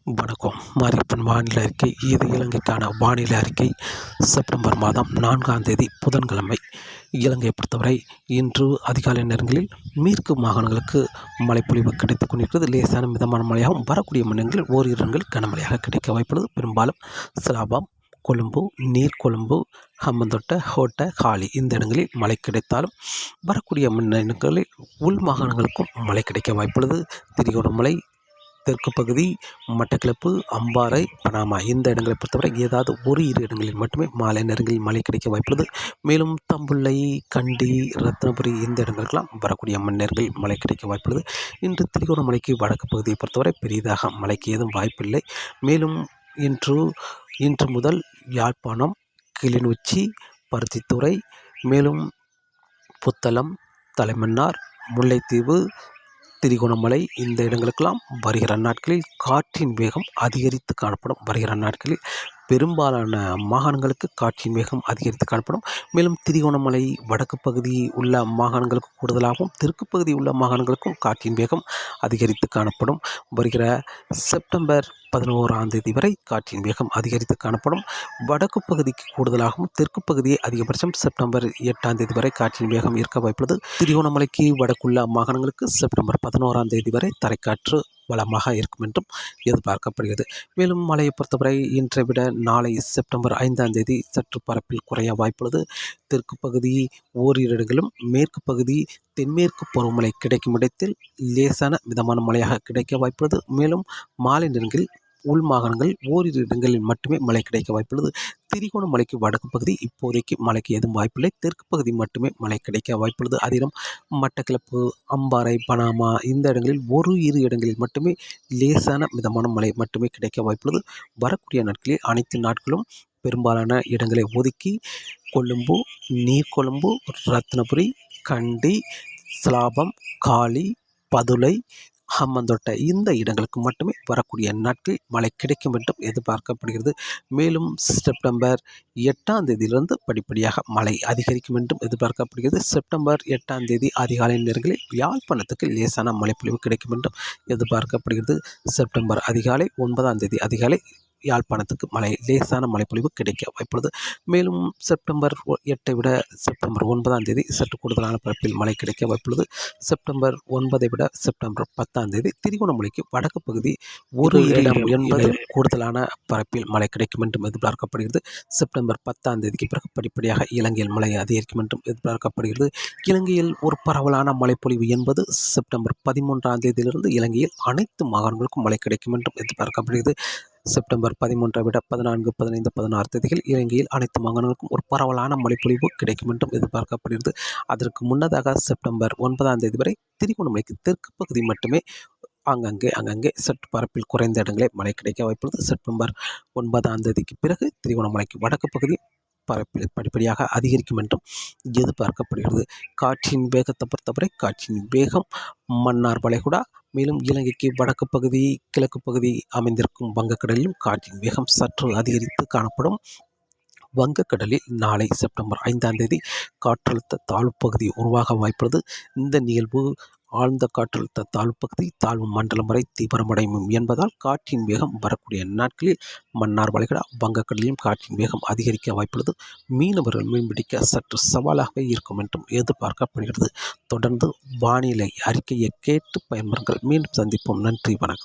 வணக்கம். மாரியப்பன் வானிலை அறிக்கை. இது இலங்கைக்கான வானிலை அறிக்கை. செப்டம்பர் மாதம் 4ஆம் தேதி புதன்கிழமை. இலங்கையை பொறுத்தவரை இன்று அதிகாலை நேரங்களில் மேற்கு மாகாணங்களுக்கு மழைப்பொழிவு கிடைத்துக் கொண்டிருக்கிறது. லேசான மிதமான மழையாகவும் வரக்கூடிய மணிகளில் ஓரிரு இடங்களில் கனமழையாக கிடைக்க வாய்ப்புள்ளது. பெரும்பாலும் சிலாபம், கொழும்பு, நீர்கொழும்பு, ஹம்பந்தோட்ட, ஹோட்ட, காலி இந்த இடங்களில் மழை கிடைத்தாலும் வரக்கூடிய மணிகளில் உள் மாகாணங்களுக்கும் மழை கிடைக்க வாய்ப்புள்ளது. திரிகோணமலை, தெற்கு பகுதி, மட்டக்களப்பு, அம்பாறை, பனாமா இந்த இடங்களை பொறுத்தவரை ஏதாவது ஒரு இரு இடங்களில் மட்டுமே மாலை நேரங்களில் மழை கிடைக்க வாய்ப்புள்ளது. மேலும் தம்புள்ளை, கண்டி, ரத்னபுரி இந்த இடங்களுக்கெல்லாம் வரக்கூடிய மணிநேரங்களில் மழை கிடைக்க வாய்ப்புள்ளது. இன்று திரிகோணமலைக்கு வடக்கு பகுதியை பொறுத்தவரை பெரிதாக மழைக்கு ஏதும் வாய்ப்பில்லை. மேலும் இன்று முதல் யாழ்ப்பாணம், கிளிநொச்சி, பருத்தித்துறை, மேலும் புத்தளம், தலைமன்னார், முல்லைத்தீவு, திரிகோணமலை இந்த இடங்களுக்கெல்லாம் வருகிற நாட்களில் காற்றின் வேகம் அதிகரித்து காணப்படும். வருகிற நாட்களில் பெரும்பாலான மாகாணங்களுக்கு காற்றின் வேகம் அதிகரித்து காணப்படும். மேலும் திரிகோணமலை வடக்கு பகுதி உள்ள மாகாணங்களுக்கு கூடுதலாகவும் தெற்கு பகுதி உள்ள மாகாணங்களுக்கும் காற்றின் வேகம் அதிகரித்து காணப்படும். வருகிற செப்டம்பர் 11ஆம் தேதி வரை காற்றின் வேகம் அதிகரித்து காணப்படும். வடக்கு பகுதிக்கு கூடுதலாகவும் தெற்கு பகுதியை அதிகபட்சம் செப்டம்பர் 8ஆம் தேதி வரை காற்றின் வேகம் இருக்க வாய்ப்புள்ளது. திரிகோணமலைக்கு வடக்குள்ள மாகாணங்களுக்கு செப்டம்பர் 11ஆம் தேதி வரை தரைக்காற்று பலமாக இருக்கும் என்றும் எதிர்பார்க்கப்படுகிறது. மேலும் மழையை பொறுத்தவரை இன்றை விட நாளை செப்டம்பர் 5ஆம் தேதி சற்று பரப்பில் குறைய வாய்ப்புள்ளது. தெற்கு பகுதி ஓரிரு இடங்களும் மேற்கு பகுதி தென்மேற்கு பருவமழை கிடைக்கும் இடத்தில் லேசான மிதமான மழையாக கிடைக்க வாய்ப்புள்ளது. மேலும் மாலை நேரங்களில் உள் மாகாணங்கள் ஓரிரு இடங்களில் மட்டுமே மழை கிடைக்க வாய்ப்புள்ளது. திரிகோணமலைக்கு வடக்கு பகுதி இப்போதைக்கு மழைக்கு எதுவும் வாய்ப்பில்லை. தெற்கு பகுதி மட்டுமே மழை கிடைக்க வாய்ப்புள்ளது. அதிலும் மட்டக்களப்பு, அம்பாறை, பனாமா இந்த இடங்களில் ஒரு இரு இடங்களில் மட்டுமே லேசான மிதமான மழை மட்டுமே கிடைக்க வாய்ப்புள்ளது. வரக்கூடிய நாட்களில் அனைத்து நாட்களும் பெரும்பாலான இடங்களை ஒதுக்கி கொழும்பு, நீர்கொழும்பு, ரத்னபுரி, கண்டி, சிலாபம், காலி, பதுளை, ஹம்பந்தோட்ட இந்த இடங்களுக்கு மட்டுமே வரக்கூடிய நாட்களில் மழை கிடைக்கும் என்றும் எதிர்பார்க்கப்படுகிறது. மேலும் செப்டம்பர் 8ஆம் தேதியிலிருந்து படிப்படியாக மழை அதிகரிக்கும் என்றும் எதிர்பார்க்கப்படுகிறது. செப்டம்பர் 8ஆம் தேதி அதிகாலை நேரங்களில் யாழ்ப்பாணத்துக்கு லேசான மழைப்பொழிவு கிடைக்கும் என்றும் எதிர்பார்க்கப்படுகிறது. செப்டம்பர் 9ஆம் தேதி அதிகாலை யாழ்ப்பாணத்துக்கு லேசான மழைப்பொழிவு கிடைக்க வாய்ப்புள்ளது. மேலும் செப்டம்பர் 8ஐ விட செப்டம்பர் 9ஆம் தேதி சற்று கூடுதலான பரப்பில் மழை கிடைக்க வாய்ப்புள்ளது. செப்டம்பர் 9ஐ விட செப்டம்பர் 10ஆம் தேதி திரிகோணமலைக்கு வடக்கு பகுதி ஒரு இடம் என்பது கூடுதலான பரப்பில் மழை கிடைக்கும் என்றும் எதிர்பார்க்கப்படுகிறது. செப்டம்பர் 10ஆம் தேதிக்கு பிறகு படிப்படியாக இலங்கையில் மழை அதிகரிக்கும் என்றும் எதிர்பார்க்கப்படுகிறது. இலங்கையில் ஒரு பரவலான மழைப்பொழிவு என்பது செப்டம்பர் 13ஆம் தேதியிலிருந்து இலங்கையில் அனைத்து மாகாணங்களுக்கும் மழை கிடைக்கும் என்றும் எதிர்பார்க்கப்படுகிறது. செப்டம்பர் 13ஐ விட 14, 15, 16 தேதிகள் இலங்கையில் அனைத்து மாகாணங்களுக்கும் ஒரு பரவலான மழைப்பொழிவு கிடைக்கும் என்றும் எதிர்பார்க்கப்படுகிறது. அதற்கு முன்னதாக செப்டம்பர் 9ஆம் தேதி வரை திரிகோணமலைக்கு தெற்கு பகுதி மட்டுமே அங்கங்கே சற்று பரப்பில் குறைந்த இடங்களே மழை கிடைக்க வாய்ப்புள்ளது. செப்டம்பர் 9ஆம் தேதிக்கு பிறகு திரிகோணமலைக்கு வடக்கு பகுதி பரப்பில் படிப்படியாக அதிகரிக்கும் என்றும் எதிர்பார்க்கப்படுகிறது. காற்றின் வேகத்தை பொறுத்தவரை காற்றின் வேகம் மன்னார் வளைகுடா, மேலும் இலங்கைக்கு வடக்கு பகுதி கிழக்கு பகுதி அமைந்திருக்கும் வங்கக்கடலிலும் காற்றின் வேகம் சற்று அதிகரித்து காணப்படும். வங்கக்கடலில் நாளை செப்டம்பர் 5ஆம் தேதி காற்றழுத்த தாழ்வு பகுதி உருவாக வாய்ப்புள்ளது. இந்த நிகழ்வு ஆழ்ந்த காற்றழுத்த தாழ்வு பகுதி தாழ்வு மண்டலம் வரை தீவிரமடையும் என்பதால் காற்றின் வேகம் வரக்கூடிய நாட்களில் மன்னார் வளைகுடா வங்கக்கடலிலும் காற்றின் வேகம் அதிகரிக்க வாய்ப்புள்ளது. மீனவர்கள் மீன்பிடிக்க சற்று சவாலாகவே இருக்கும் என்றும் எதிர்பார்க்கப்படுகிறது. தொடர்ந்து வானிலை அறிக்கையை கேட்டு பயன்பெறுங்கள். மீண்டும் சந்திப்போம். நன்றி, வணக்கம்.